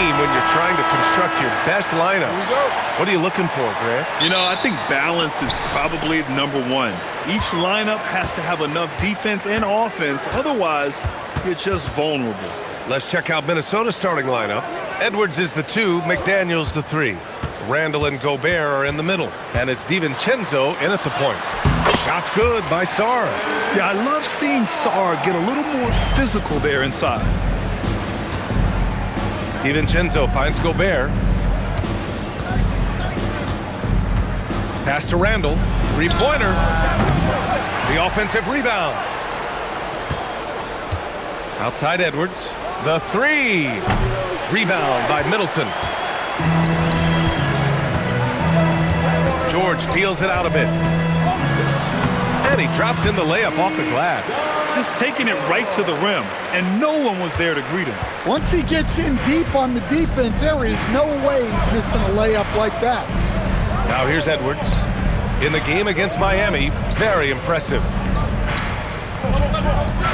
team when you're trying to construct your best lineups. What are you looking for, Grant? You know, I think balance is probably number one. Each lineup has to have enough defense and offense. Otherwise, you're just vulnerable. Let's check out Minnesota's starting lineup. Edwards is the 2, McDaniels the 3. Randall and Gobert are in the middle. And it's DiVincenzo in at the point. Shot's good by Sarr. Yeah, I love seeing Sarr get a little more physical there inside. DiVincenzo finds Gobert. Pass to Randall. Three-pointer. The offensive rebound. Outside Edwards. The 3. Rebound by Middleton. George peels it out a bit. And he drops in the layup off the glass. Just taking it right to the rim, and no one was there to greet him. Once he gets in deep on the defense, there is no way he's missing a layup like that. Now here's Edwards. In the game against Miami, very impressive.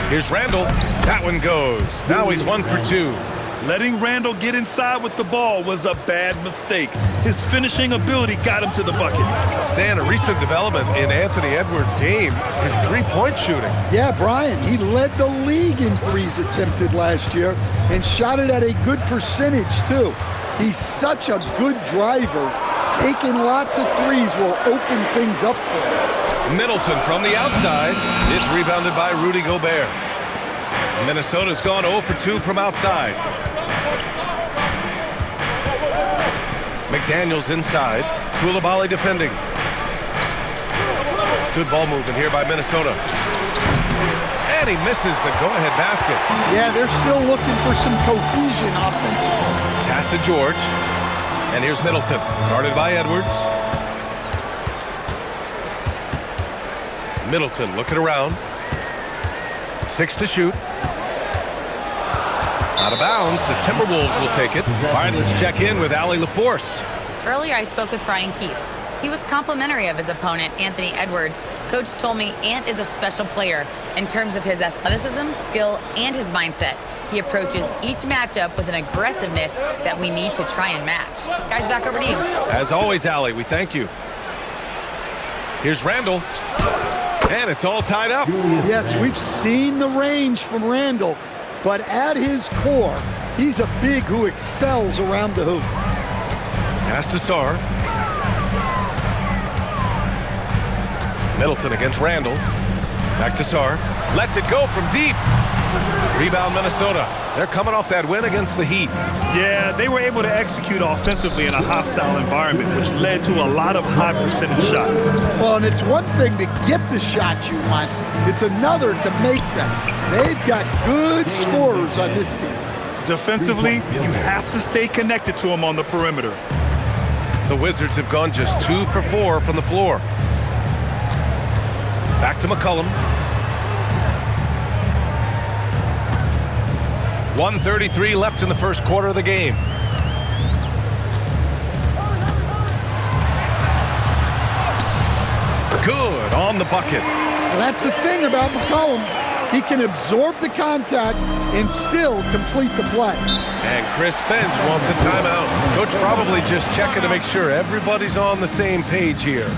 Here's Randall. That one goes. Now he's 1 for 2. Letting Randall get inside with the ball was a bad mistake. His finishing ability got him to the bucket. Stan, a recent development in Anthony Edwards' game is three-point shooting. Yeah, Brian, he led the league in threes attempted last year and shot it at a good percentage, too. He's such a good driver. Taking lots of threes will open things up for him. Middleton from the outside is rebounded by Rudy Gobert. Minnesota's gone 0 for 2 from outside. McDaniels inside. Coulibaly defending. Good ball movement here by Minnesota. And he misses the go-ahead basket. Yeah, they're still looking for some cohesion offensively. Pass to George. And here's Middleton, guarded by Edwards. Middleton looking around. 6 to shoot. Out of bounds, the Timberwolves will take it. All right, let's check in with Allie LaForce. Earlier, I spoke with Brian Keefe. He was complimentary of his opponent, Anthony Edwards. Coach told me Ant is a special player in terms of his athleticism, skill, and his mindset. He approaches each matchup with an aggressiveness that we need to try and match. Guys, back over to you. As always, Allie, we thank you. Here's Randall. And it's all tied up. Yes, we've seen the range from Randall, but at his core, he's a big who excels around the hoop. Pass to Sarr. Middleton against Randall. Back to Sarr. Lets it go from deep. Rebound Minnesota. They're coming off that win against the Heat. Yeah, they were able to execute offensively in a hostile environment, which led to a lot of high percentage shots. Well, and it's one thing to get the shots you want. It's another to make them. They've got good scorers on this team. Defensively, you have to stay connected to them on the perimeter. The Wizards have gone just 2 for 4 from the floor. Back to McCollum. 1:33 left in the first quarter of the game. Good on the bucket. Well, that's the thing about McCollum. He can absorb the contact and still complete the play. And Chris Finch wants a timeout. Coach probably just checking to make sure everybody's on the same page here.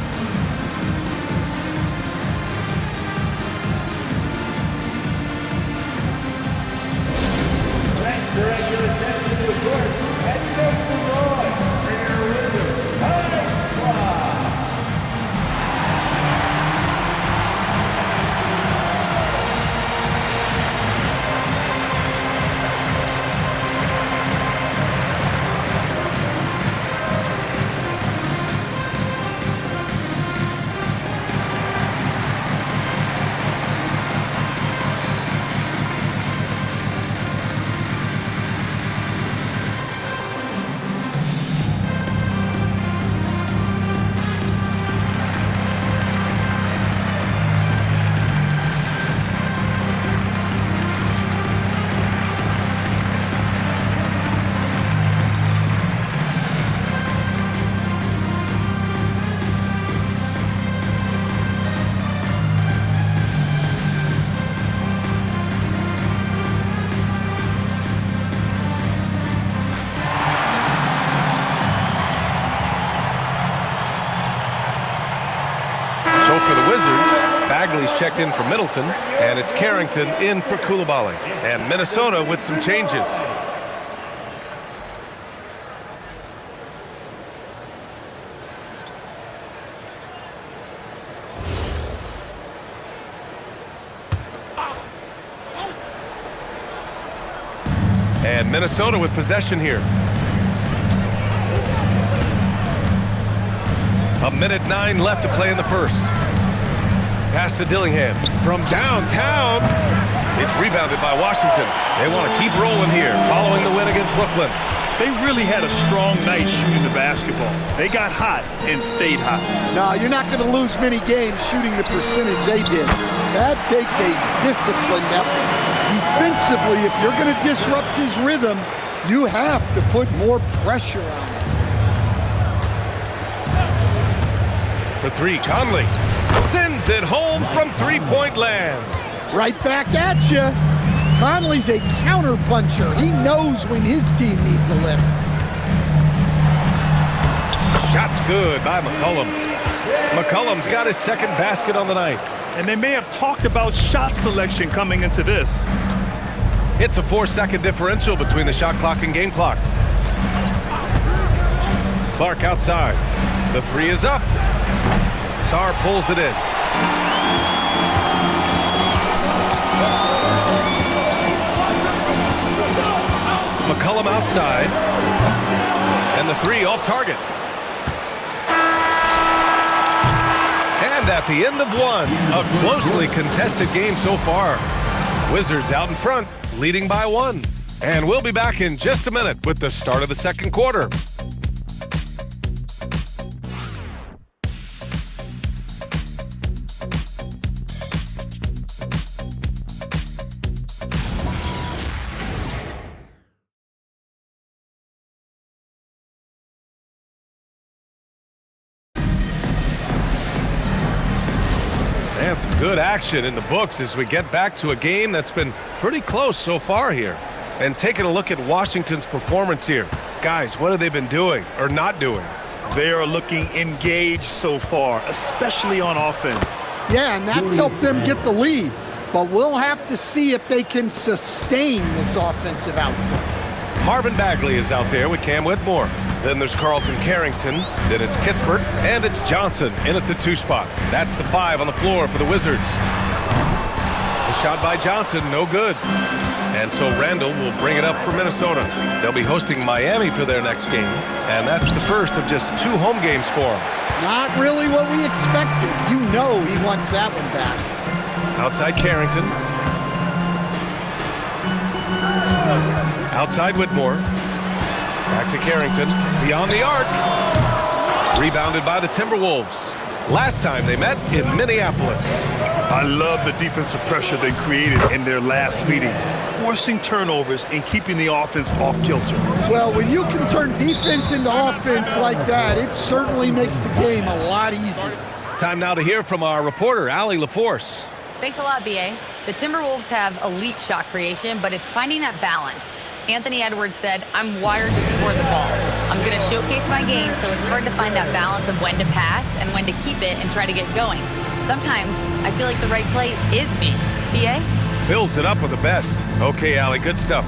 checked in for Middleton, and it's Carrington in for Coulibaly. And Minnesota with some changes. And Minnesota with possession here. A minute 9 left to play in the first. Pass to Dillingham from downtown. It's rebounded by Washington. They want to keep rolling here following the win against Brooklyn. They really had a strong night shooting the basketball. They got hot and stayed hot. No, you're not going to lose many games shooting the percentage they did. That takes a disciplined effort. Defensively, if you're going to disrupt his rhythm, you have to put more pressure on him. For three, Conley sends it home from three-point land. Right back at you. Conley's a counter puncher. He knows when his team needs a lift. Shot's good by McCollum. McCollum's got his second basket on the night. And they may have talked about shot selection coming into this. It's a 4-second differential between the shot clock and game clock. Clark outside. The three is up. Sarr pulls it in. McCollum outside. And the three off target. And at the end of one, a closely contested game so far. Wizards out in front, leading by 1. And we'll be back in just a minute with the start of the second quarter. And some good action in the books as we get back to a game that's been pretty close so far here. And taking a look at Washington's performance here. Guys, what have they been doing or not doing? They are looking engaged so far, especially on offense. Yeah, and that's helped them get the lead. But we'll have to see if they can sustain this offensive output. Marvin Bagley is out there with Cam Whitmore. Then there's Carlton Carrington. Then it's Kispert. And it's Johnson in at the 2 spot. That's the 5 on the floor for the Wizards. The shot by Johnson, no good. And so Randall will bring it up for Minnesota. They'll be hosting Miami for their next game. And that's the first of just 2 home games for them. Not really what we expected. You know he wants that one back. Outside Carrington. Outside Whitmore. Back to Carrington. Beyond the arc. Rebounded by the Timberwolves. Last time they met in Minneapolis. I love the defensive pressure they created in their last meeting, forcing turnovers and keeping the offense off kilter. Well, when you can turn defense into offense like that, it certainly makes the game a lot easier. Time now to hear from our reporter, Allie LaForce. Thanks a lot, B.A. The Timberwolves have elite shot creation, but it's finding that balance. Anthony Edwards said, "I'm wired to score the ball. I'm going to showcase my game, so it's hard to find that balance of when to pass and when to keep it and try to get going. Sometimes I feel like the right play is me." B.A.? Fills it up with the best. Okay, Allie, good stuff.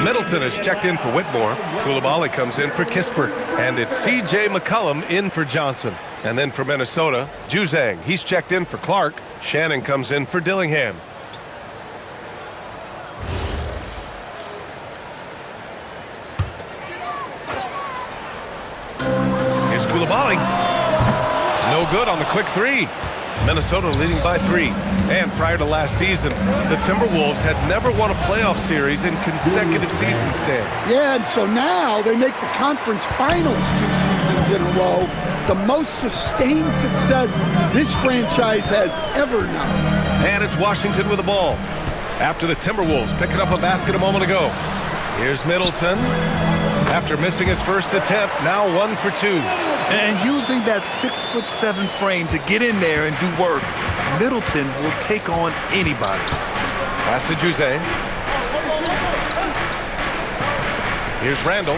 Middleton is checked in for Whitmore. Coulibaly comes in for Kispert. And it's C.J. McCollum in for Johnson. And then for Minnesota, Juzang. He's checked in for Clark. Shannon comes in for Dillingham. Coulibaly. No good on the quick three. Minnesota leading by 3. And prior to last season, the Timberwolves had never won a playoff series in consecutive seasons, Dan. Yeah, and so now they make the conference finals 2 seasons in a row. The most sustained success this franchise has ever known. And it's Washington with the ball. After the Timberwolves picking up a basket a moment ago. Here's Middleton. After missing his first attempt, now 1 for 2. And using that 6'7" frame to get in there and do work, Middleton will take on anybody. Pass to Juzang. Here's Randall.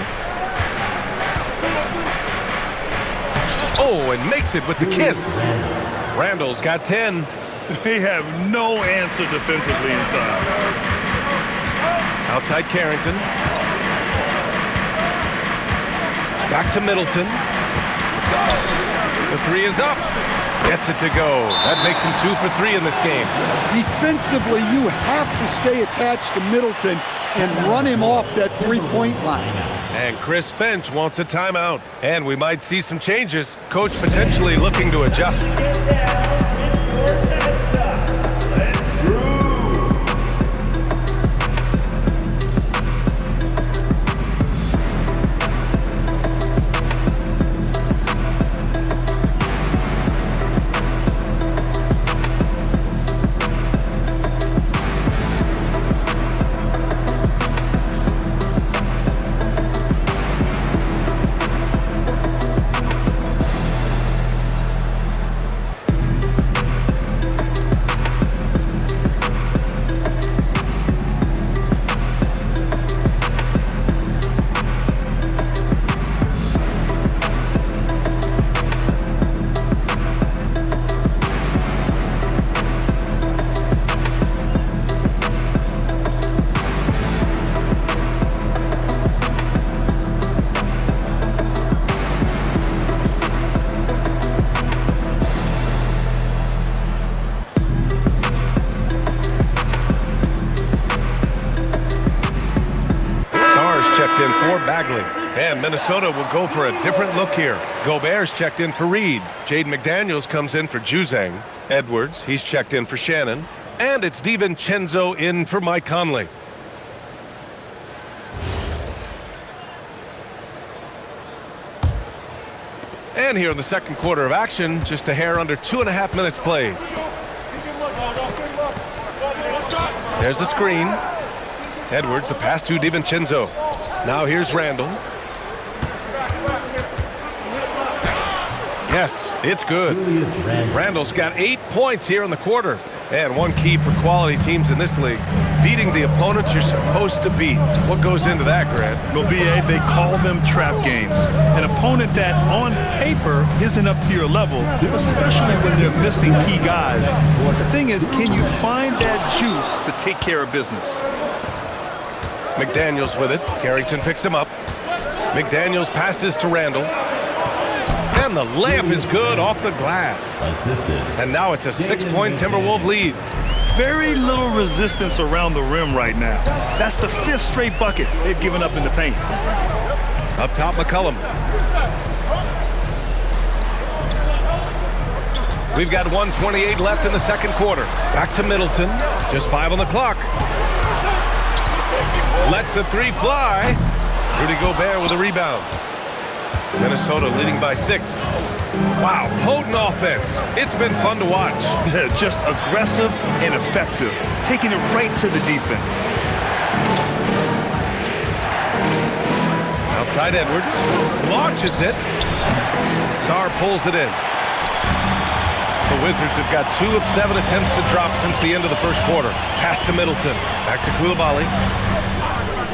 Oh, and makes it with the kiss. Randall's got 10. They have no answer defensively inside. Outside Carrington. Back to Middleton. The 3 is up. Gets it to go. That makes him 2 for 3 in this game. Defensively, you have to stay attached to Middleton and run him off that three-point line. And Chris Finch wants a timeout. And we might see some changes. Coach potentially looking to adjust. In for Bagley. And Minnesota will go for a different look here. Gobert's checked in for Reed. Jaden McDaniels comes in for Juzang. Edwards, he's checked in for Shannon. And it's DiVincenzo in for Mike Conley. And here in the second quarter of action, just a hair under 2.5 minutes played. There's the screen. Edwards, the pass to DiVincenzo. Now here's Randall. Yes, it's good. Randall's got 8 points here in the quarter. And one key for quality teams in this league, beating the opponents you're supposed to beat. What goes into that, Grant? Well, B.A., they call them trap games. An opponent that on paper isn't up to your level, especially when they're missing key guys. The thing is, can you find that juice to take care of business? McDaniels with it. Carrington picks him up. McDaniels passes to Randall. And the layup is good off the glass. And now it's a 6-point Timberwolves lead. Very little resistance around the rim right now. That's the 5th straight bucket they've given up in the paint. Up top, McCollum. We've got 1:28 left in the second quarter. Back to Middleton. Just 5 on the clock. Lets the 3 fly. Rudy Gobert with a rebound. Minnesota leading by 6. Wow, potent offense. It's been fun to watch. Just aggressive and effective, taking it right to the defense. Outside Edwards. Launches it. Sarr pulls it in. The Wizards have got 2 of 7 attempts to drop since the end of the first quarter. Pass to Middleton. Back to Coulibaly.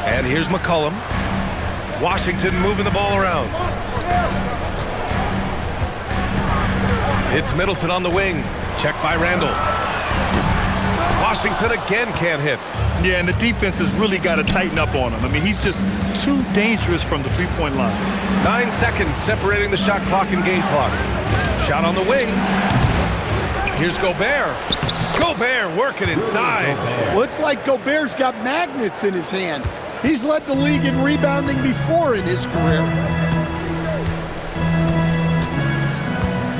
And here's McCollum. Washington moving the ball around. It's Middleton on the wing. Checked by Randall. Washington again can't hit. Yeah, and the defense has really got to tighten up on him. I mean, he's just too dangerous from the three-point line. 9 seconds separating the shot clock and game clock. Shot on the wing. Here's Gobert. Gobert working inside. Well, it's like Gobert's got magnets in his hand. He's led the league in rebounding before in his career.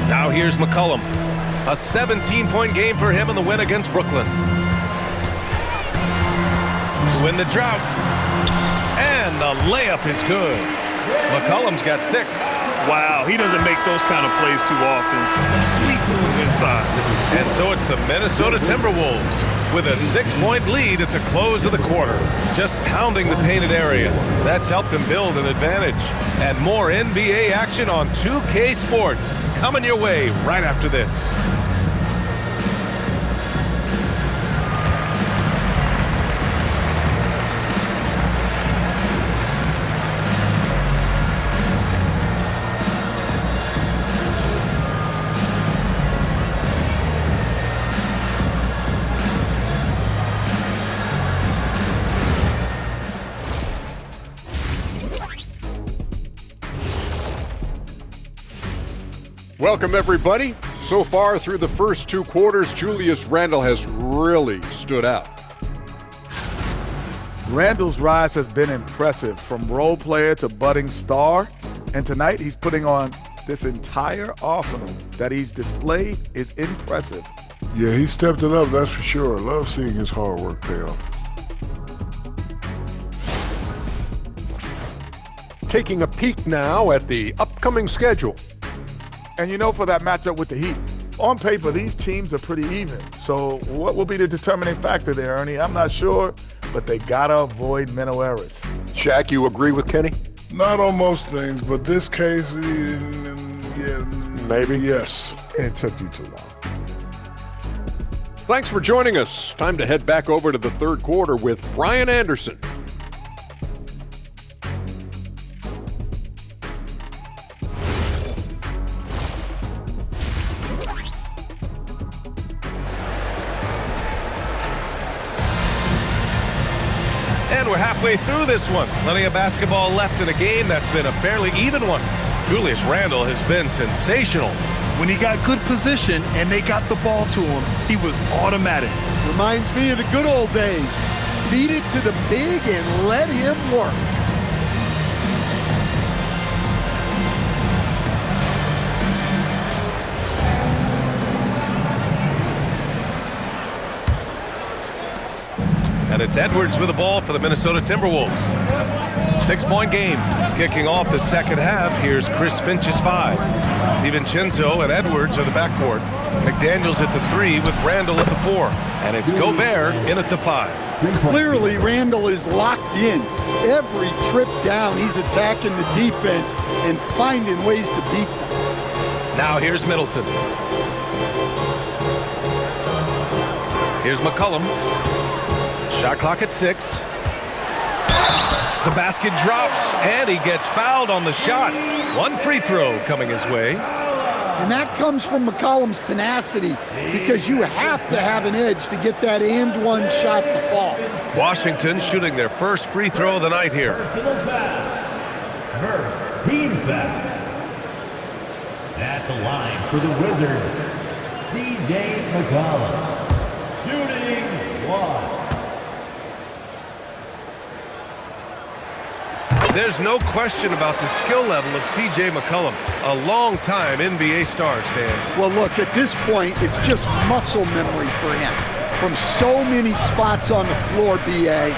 Now here's McCollum. A 17-point game for him in the win against Brooklyn. To win the drought. And the layup is good. McCollum's got 6. Wow, he doesn't make those kind of plays too often. Sweet move inside. And so it's the Minnesota Timberwolves with a 6-point lead at the close of the quarter. Just pounding the painted area. That's helped them build an advantage. And more NBA action on 2K Sports coming your way right after this. Welcome, everybody. So far through the first 2 quarters, Julius Randle has really stood out. Randle's rise has been impressive, from role player to budding star. And tonight he's putting on this entire arsenal that he's displayed is impressive. Yeah, he stepped it up, that's for sure. Love seeing his hard work pay off. Taking a peek now at the upcoming schedule. And you know, for that matchup with the Heat, on paper, these teams are pretty even. So what will be the determining factor there, Ernie? I'm not sure, but they gotta avoid mental errors. Shaq, you agree with Kenny? Not on most things, but this case, yeah, Maybe. Yes. It took you too long. Thanks for joining us. Time to head back over to the third quarter with Brian Anderson. And we're halfway through this one. Plenty of basketball left in a game that's been a fairly even one. Julius Randle has been sensational. When he got good position and they got the ball to him, he was automatic. Reminds me of the good old days. Feed it to the big and let him work. And it's Edwards with the ball for the Minnesota Timberwolves. 6-point game. Kicking off the second half, here's Chris Finch's 5. DiVincenzo and Edwards are the backcourt. McDaniels at the 3 with Randle at the 4. And it's Gobert in at the 5. Clearly, Randle is locked in. Every trip down, he's attacking the defense and finding ways to beat them. Now here's Middleton. Here's McCollum. Shot clock at 6. The basket drops, and he gets fouled on the shot. One free throw coming his way. And that comes from McCollum's tenacity, because you have to have an edge to get that and one shot to fall. Washington shooting their first free throw of the night here. First team foul. At the line for the Wizards, C.J. McCollum. Shooting 1. There's no question about the skill level of C.J. McCollum, a long-time NBA star, Stan. Well, look, at this point, it's just muscle memory for him. From so many spots on the floor, B.A.,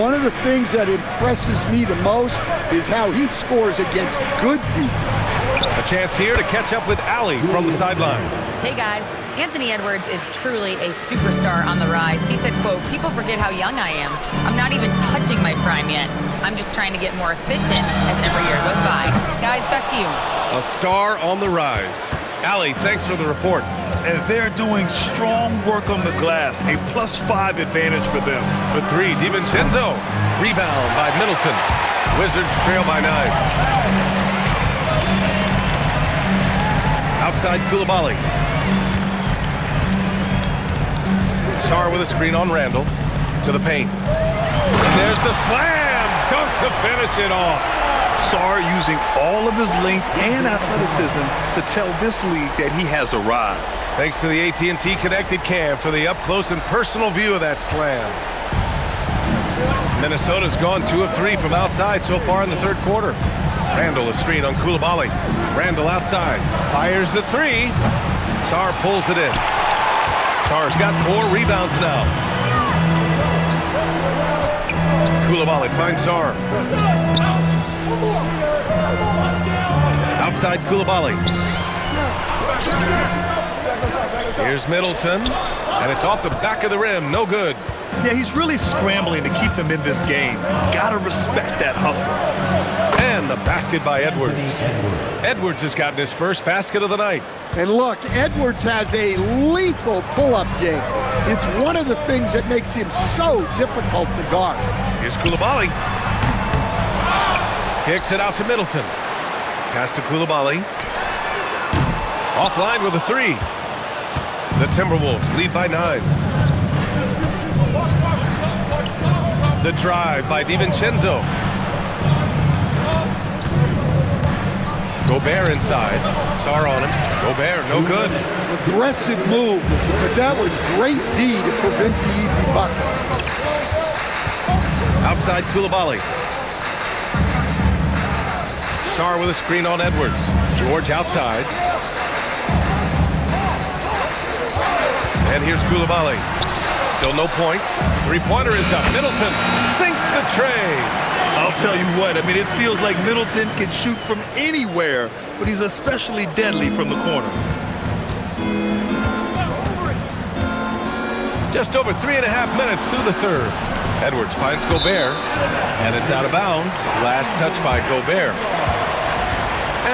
one of the things that impresses me the most is how he scores against good defense. A chance here to catch up with Allie from the sideline. Hey guys, Anthony Edwards is truly a superstar on the rise. He said, quote, "People forget how young I am. I'm not even touching my prime yet. I'm just trying to get more efficient as every year goes by." Guys, back to you. A star on the rise. Allie, thanks for the report. As they're doing strong work on the glass, a +5 advantage for them. For 3, DiVincenzo. Rebound by Middleton. Wizards trail by 9. Outside Coulibaly. Sarr with a screen on Randle. To the paint. And there's the slam dunk to finish it off. Sarr using all of his length and athleticism to tell this league that he has arrived. Thanks to the AT&T Connected Cam for the up-close and personal view of that slam. Minnesota's gone 2 of 3 from outside so far in the third quarter. Randall a screen on Koulibaly. Randall outside. Fires the three. Sarr pulls it in. Sarr's got 4 rebounds now. Koulibaly finds Sarr. Outside Koulibaly. Here's Middleton. And it's off the back of the rim. No good. Yeah, he's really scrambling to keep them in this game. Gotta respect that hustle. And the basket by Edwards. Edwards has gotten his first basket of the night. And look, Edwards has a lethal pull-up game. It's one of the things that makes him so difficult to guard. Here's Koulibaly. Kicks it out to Middleton. Pass to Koulibaly. Offline with a 3. The Timberwolves lead by 9. The drive by DiVincenzo. Gobert inside. Sarr on him. Gobert, no good. Aggressive move, but that was great D to prevent the easy bucket. Outside Koulibaly. Sarr with a screen on Edwards. George outside. And here's Koulibaly. Still no points. Three-pointer is up. Middleton sinks the tray. I'll tell you what, I mean, it feels like Middleton can shoot from anywhere, but he's especially deadly from the corner. Just over 3.5 minutes through the third. Edwards finds Gobert, and it's out of bounds. Last touch by Gobert.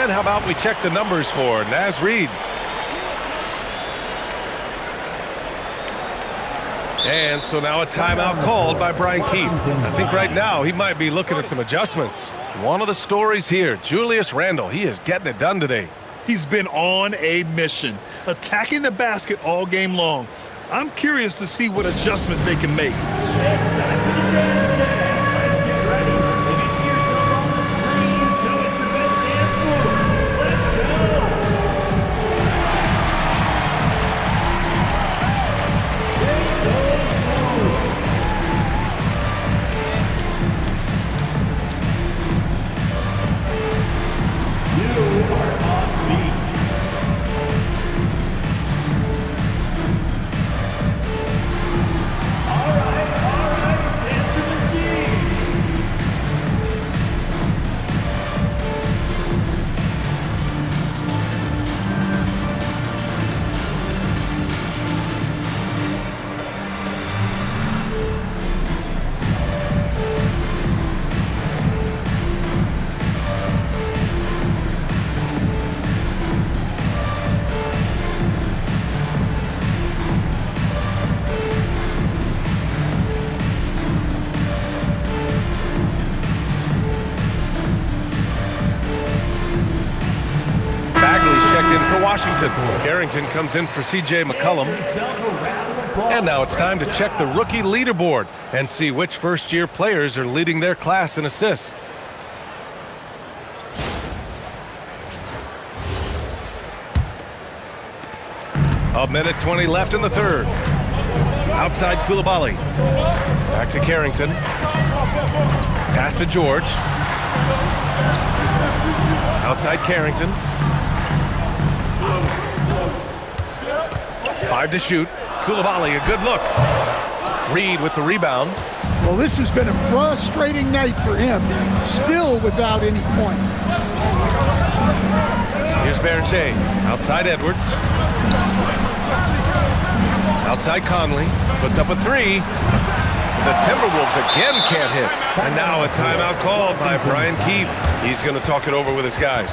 And how about we check the numbers for Naz Reid? And so now a timeout called by Brian Keefe. I think right now he might be looking at some adjustments. One of the stories here, Julius Randle, he is getting it done today. He's been on a mission, attacking the basket all game long. I'm curious to see what adjustments they can make. Washington. Carrington comes in for C.J. McCollum. And now it's time to check the rookie leaderboard and see which first-year players are leading their class in assists. A minute 20 left in the third. Outside Koulibaly. Back to Carrington. Pass to George. Outside Carrington. 5 to shoot. Koulibaly, a good look. Reid with the rebound. Well, this has been a frustrating night for him. Still without any points. Here's Berger. Outside Edwards. Outside Conley. Puts up a 3. The Timberwolves again can't hit. And now a timeout called by Brian Keefe. He's going to talk it over with his guys.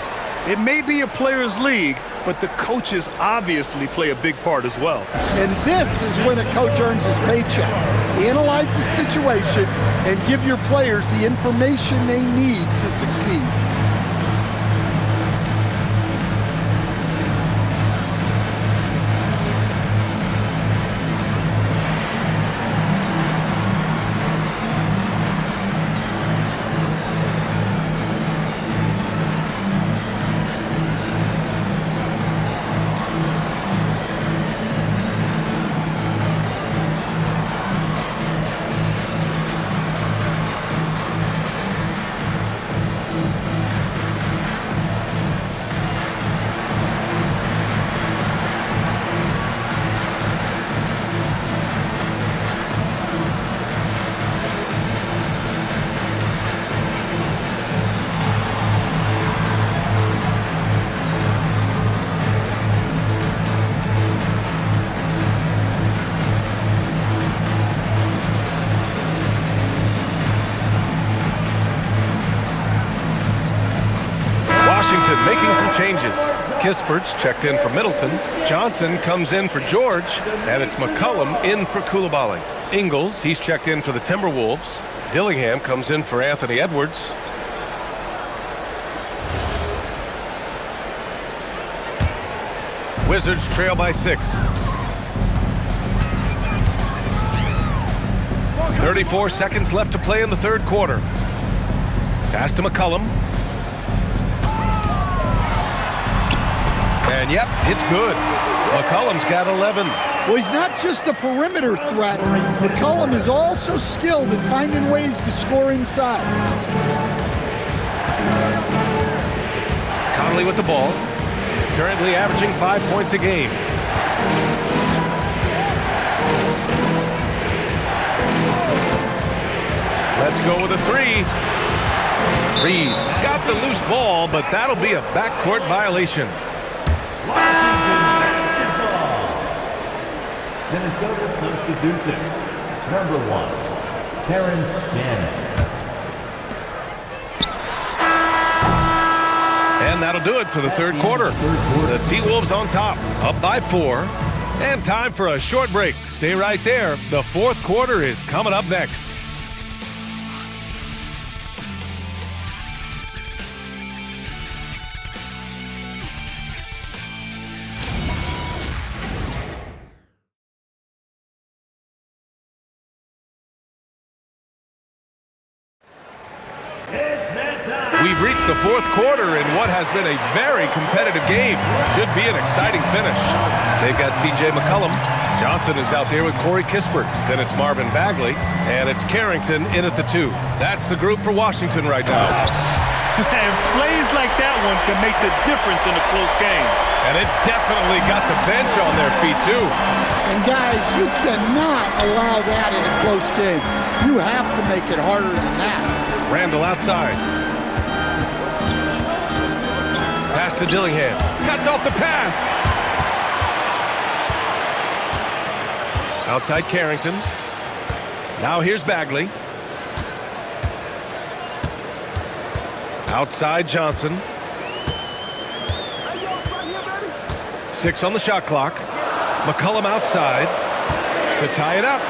It may be a players' league, but the coaches obviously play a big part as well. And this is when a coach earns his paycheck. Analyze the situation and give your players the information they need to succeed. Washington making some changes. Kispert's checked in for Middleton. Johnson comes in for George, and it's McCollum in for Coulibaly. Ingles, he's checked in for the Timberwolves. Dillingham comes in for Anthony Edwards. Wizards trail by 6. 34 seconds left to play in the third quarter. Pass to McCollum. And yep, it's good. McCollum's got 11. Well, he's not just a perimeter threat. McCollum is also skilled at finding ways to score inside. Conley with the ball. Currently averaging 5 points a game. Let's go with a 3. Reed got the loose ball, but that'll be a backcourt violation. Washington basketball. Minnesota substitution. Number 1, Terrence Shannon. And that'll do it for the third quarter. The T-Wolves on top, up by 4. And time for a short break. Stay right there. The fourth quarter is coming up next. We've reached the fourth quarter in what has been a very competitive game. Should be an exciting finish. They've got C.J. McCollum. Johnson is out there with Corey Kispert. Then it's Marvin Bagley. And it's Carrington in at the 2. That's the group for Washington right now. And plays like that one can make the difference in a close game. And it definitely got the bench on their feet, too. And guys, you cannot allow that in a close game. You have to make it harder than that. Randall outside. Pass to Dillingham. Cuts off the pass. Outside Carrington. Now here's Bagley. Outside Johnson. 6 on the shot clock. McCollum outside to tie it up.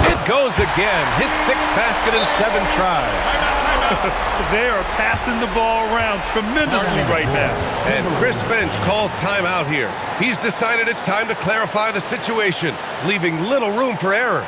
It goes again. His 6th basket in 7 tries. They are passing the ball around tremendously right now. And Chris Finch calls timeout here. He's decided it's time to clarify the situation, leaving little room for error.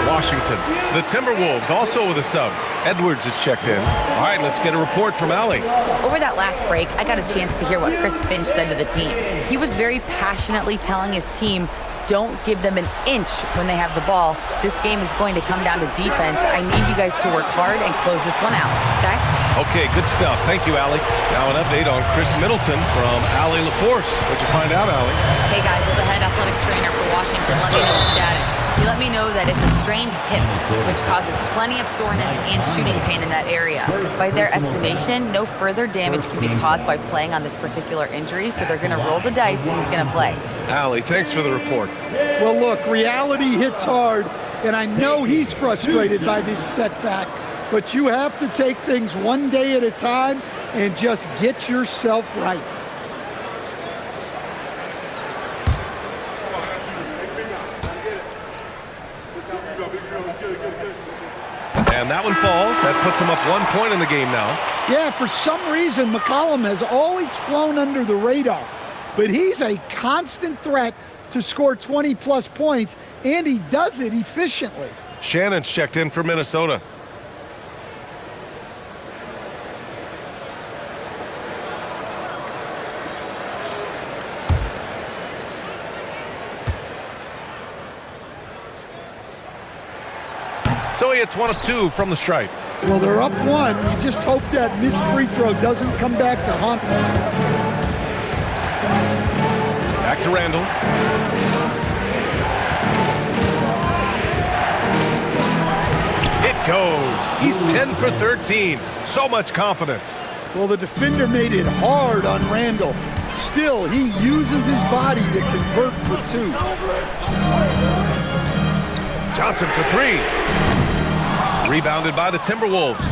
Washington. The Timberwolves also with a sub. Edwards is checked in. All right, let's get a report from Allie. Over that last break, I got a chance to hear what Chris Finch said to the team. He was very passionately telling his team, don't give them an inch when they have the ball. This game is going to come down to defense. I need you guys to work hard and close this one out. Guys? Okay, good stuff. Thank you, Allie. Now an update on Chris Middleton from Allie LaForce. What'd you find out, Allie? Hey, guys, as the head athletic trainer for Washington, let me know the status. He let me know that it's a strained hip, which causes plenty of soreness and shooting pain in that area. By their estimation, no further damage can be caused by playing on this particular injury, so they're going to roll the dice and he's going to play. Allie, thanks for the report. Well, look, reality hits hard, and I know he's frustrated by this setback, but you have to take things one day at a time and just get yourself right. And that one falls. That puts him up 1 point in the game now. Yeah, for some reason, McCollum has always flown under the radar, but he's a constant threat to score 20-plus points, and he does it efficiently. Shannon's checked in for Minnesota. So he hits 1 of 2 from the stripe. Well, they're up 1. You just hope that missed free throw doesn't come back to haunt them. Back to Randall. It goes. He's 10 for 13. So much confidence. Well, the defender made it hard on Randall. Still, he uses his body to convert for 2. Johnson for 3. Rebounded by the Timberwolves.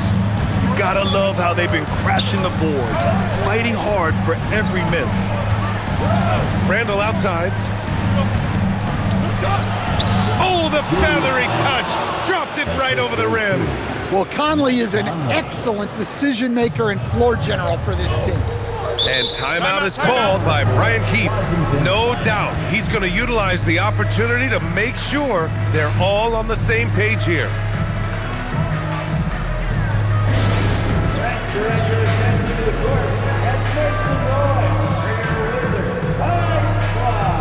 You gotta love how they've been crashing the boards, fighting hard for every miss. Randall outside. Oh, the feathery touch. Dropped it right over the rim. Well, Conley is an excellent decision maker and floor general for this team. And timeout is called by Brian Keefe. No doubt he's going to utilize the opportunity to make sure they're all on the same page here. Direct your attention to the court as Mason Roy for your Wizards High Squad.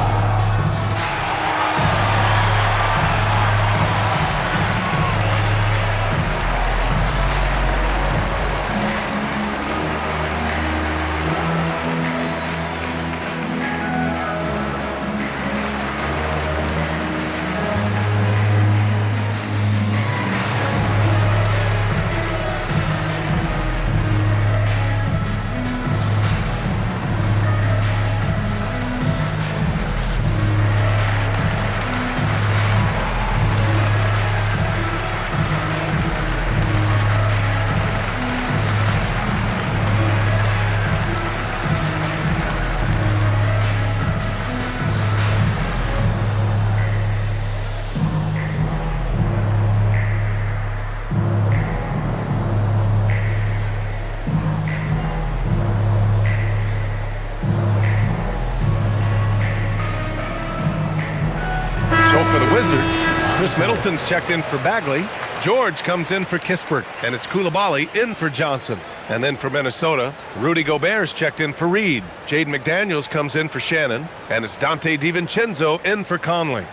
Chris Middleton's checked in for Bagley. George comes in for Kispert, and it's Coulibaly in for Johnson. And then for Minnesota, Rudy Gobert's checked in for Reed. Jaden McDaniels comes in for Shannon, and it's Dante DiVincenzo in for Conley.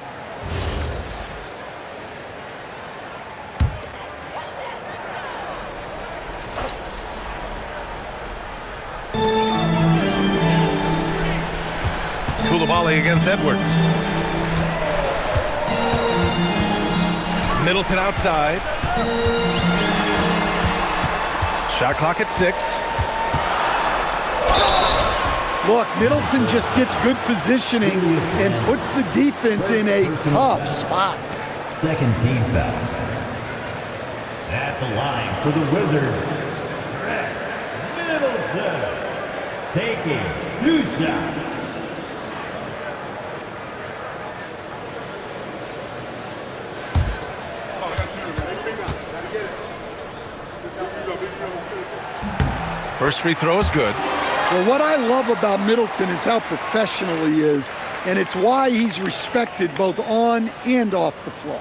Coulibaly against Edwards. Middleton outside. Shot clock at 6. Look, Middleton just gets good positioning and puts the defense in a tough spot. Second team foul. At the line for the Wizards, Middleton taking 2 shots. First free throw is good. Well, what I love about Middleton is how professional he is, and it's why he's respected both on and off the floor.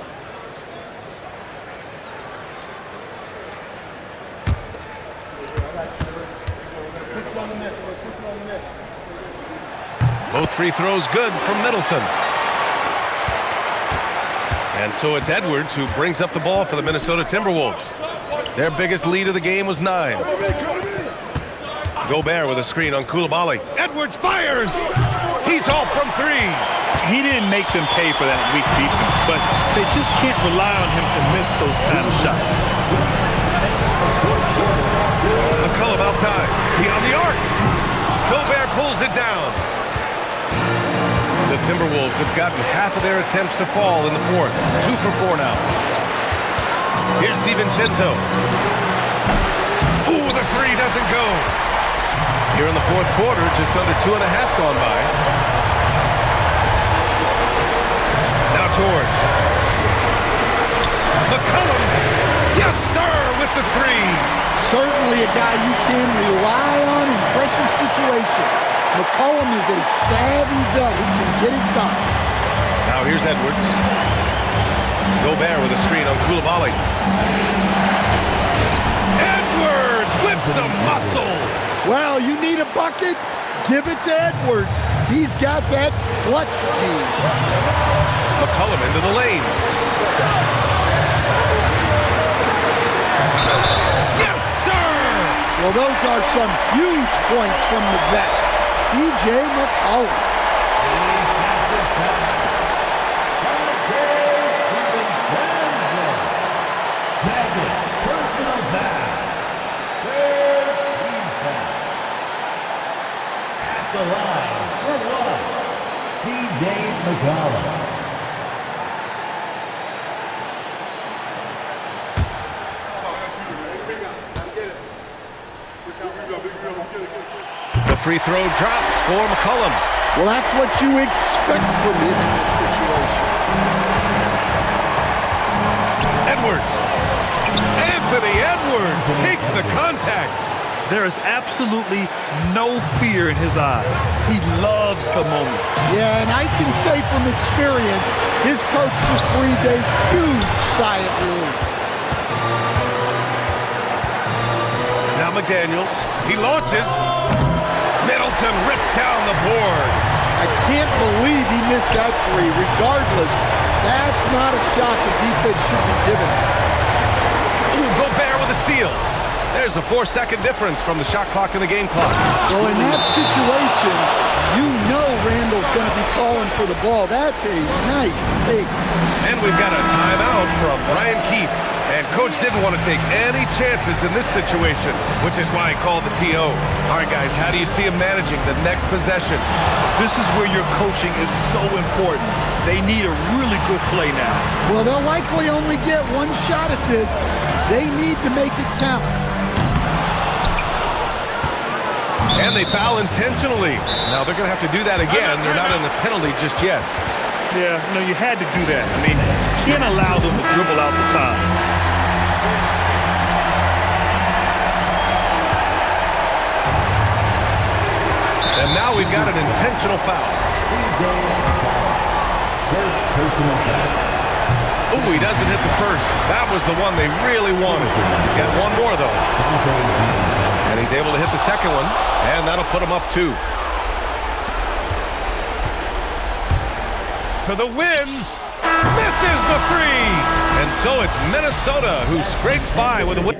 Both free throws good from Middleton. And so it's Edwards who brings up the ball for the Minnesota Timberwolves. Their biggest lead of the game was 9. Gobert with a screen on Coulibaly. Edwards fires! He's off from 3. He didn't make them pay for that weak defense, but they just can't rely on him to miss those kind of shots. McCollum outside. Beyond the arc. Gobert pulls it down. The Timberwolves have gotten half of their attempts to fall in the 4th. 2 for 4 now. Here's DiVincenzo. Ooh, the 3 doesn't go. Here in the 4th quarter, just under 2.5 gone by. Now George. McCollum, yes, sir, with the three. Certainly a guy you can rely on in pressure situations. McCollum is a savvy vet who can get it done. Now here's Edwards. Gobert with a screen on Coulibaly. Edwards with some muscle. Well, you need a bucket? Give it to Edwards. He's got that clutch gene. McCollum into the lane. Yes, sir! Well, those are some huge points from the vet, C.J. McCollum. Second personal foul. Third team foul. At the line for one, C.J. McCollum. The free throw drops for McCollum. Well, that's what you expect from him in this situation. Edwards. Anthony Edwards takes the contact. There is absolutely no fear in his eyes. He loves the moment. Yeah, and I can say from experience, his coach just breathed a huge sigh of relief. Now McDaniels. He launches. Middleton rips down the board. I can't believe he missed that three. Regardless, that's not a shot the defense should be giving. Ooh, Gobert with a steal. There's a 4-second difference from the shot clock and the game clock. Well, in that situation, you know Randall's going to be calling for the ball. That's a nice take. And we've got a timeout from Brian Keefe. And Coach didn't want to take any chances in this situation, which is why he called the TO. All right, guys, how do you see him managing the next possession? This is where your coaching is so important. They need a really good play now. Well, they'll likely only get one shot at this. They need to make it count. And they foul intentionally. Now they're going to have to do that again. They're not in the penalty just yet. Yeah, no, you had to do that. I mean, you can't allow them to dribble out the time. And now we've got an intentional foul. First personal foul. Oh, he doesn't hit the first. That was the one they really wanted. He's got one more, though. And he's able to hit the second one, and that'll put him up 2. For the win, misses the 3. And so it's Minnesota who scrapes by with a win.